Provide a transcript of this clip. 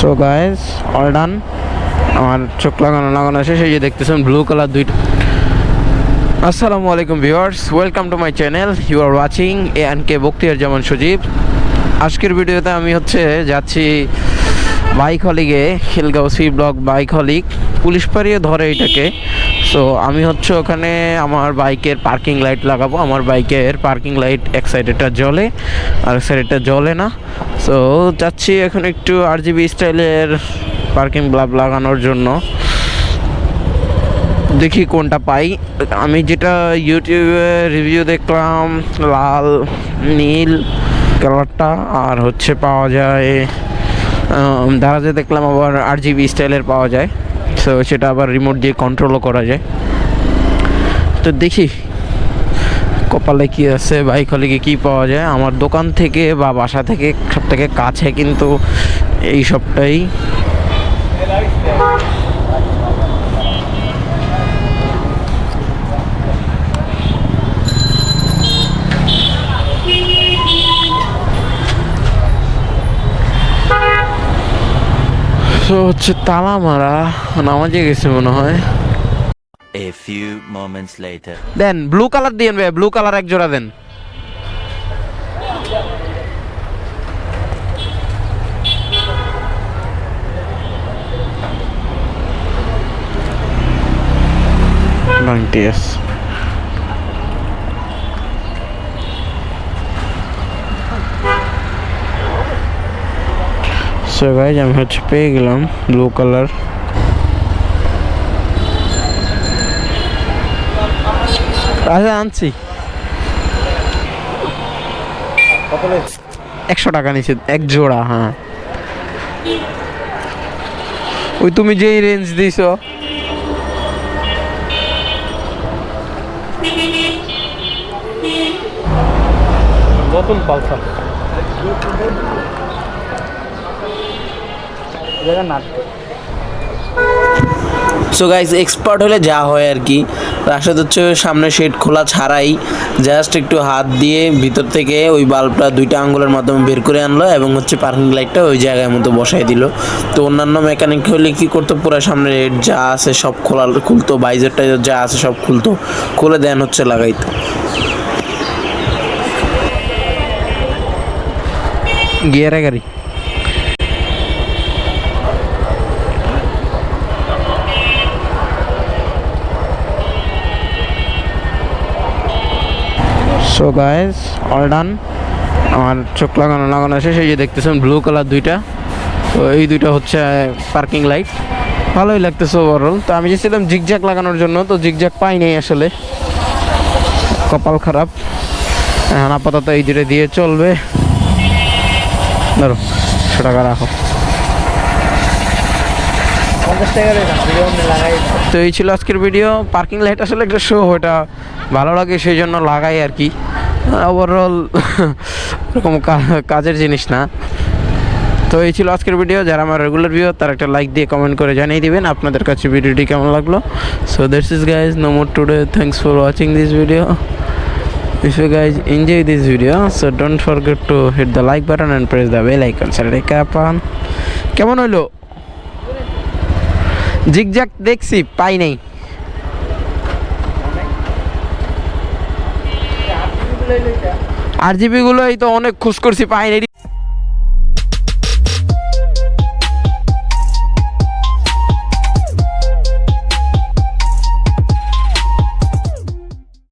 So guys all done. আমার চোখ লাগানো শেষ। এই যে দেখতেছেন ব্লু কালার দুইটা। আসসালামু আলাইকুম viewers, welcome to my channel. You are watching a Bakhtiar Zaman Sajib. আজকের ভিডিওতে আমি যাচ্ছি বাইক হলিগে, খিলগাঁও সি ব্লক বাইক হলিগ। পুলিশ পাড়িয়ে ধরে এটাকে। সো আমি ওখানে আমার বাইকের পার্কিং লাইট লাগাবো। আমার বাইকের পার্কিং লাইট এক সাইডেটা জ্বলে আর এক সাইডেটা জ্বলে না। সো যাচ্ছি এখন একটু আরজিবি স্টাইলের পার্কিং ব্লাব লাগানোর জন্য। দেখি কোনটা পাই। আমি যেটা ইউটিউবে রিভিউ দেখলাম লাল নীল কালারটা, আর পাওয়া যায় দারাজে দেখলাম আবার আরজিবি স্টাইলের পাওয়া যায়। সো সেটা আবার রিমোট দিয়ে কন্ট্রোলও করা যায়। তো দেখি কপালে কি আছে, বাইক হলিগে কি পাওয়া যায়। আমার দোকান থেকে বা বাসা থেকে সব থেকে কাছে কিন্তু এই সবটাই। তো তালা মারা, নামাজে গেছে মনে হয়। A few moments later. Then blue colour দিয়েন ভাই, ব্লু কালার এক জোড়া দেন। সো গাইজ আমি পেয়ে গেলাম ব্লু কালার। আচ্ছা আনছি 100 টাকা নিচে এক জোড়া। হ্যাঁ ওই তুমি যেই রেঞ্জ দিছো নতুন পালসার সো গাইস, এক্সপার্ট হলে যা হয় আর কি। রাশেদ সামনে শেড খোলা ছাড়াই জাস্ট একটু হাত দিয়ে ভিতর থেকে ওই বাল্বটা 2টা আঙ্গুলের মাধ্যমে বের করে আনলো এবং পার্কিং লাইটটা ওই জায়গার মতো বসাই দিল। তো অন্যান্য মেকানিক হলে কি করতো, পুরো সামনে রেড যা আছে সব খুলতো, বাইজার টাইজার যা আছে সব খুলে দেন লাগাইতো। গিয়ারে গাড়ি সো গাইস অল ডান। আমার চোখ লাগানো শেষ। এই যে দেখতেছেন ব্লু কালার দুইটা। তো এই দুইটা পার্কিং লাইট, ভালোই লাগতেছে ওভারঅল। তো আমি চেয়েছিলাম জিগজ্যাগ লাগানোর জন্য, তো জিগজ্যাগ পাই নাই আসলে, কপাল খারাপ। এখন আপাতত এই দুটো দিয়ে চলবে। ধরো 100 টাকা রাখো। তো এই ছিল আজকের ভিডিও। পার্কিং লাইট আসলে একটা শো, ওটা ভালো লাগে সেই জন্য লাগাই আর কি। ওভারঅল এরকম কাজের জিনিস না। তো এই ছিল আজকের ভিডিও। যারা আমার রেগুলার ভিউ তারা একটা লাইক দিয়ে কমেন্ট করে জানিয়ে দিবেন আপনাদের কাছে ভিডিওটি কেমন লাগলো। So that's is guys, no more today. Thanks for watching this video. If you guys enjoy this video, so don't forget to hit the like button and press the bell icon. কেমন হইলো? Zigzag দেখছি, পাই নাই। RGB গুলো এই তো অনেক খোঁজ করছি, পাই নাই।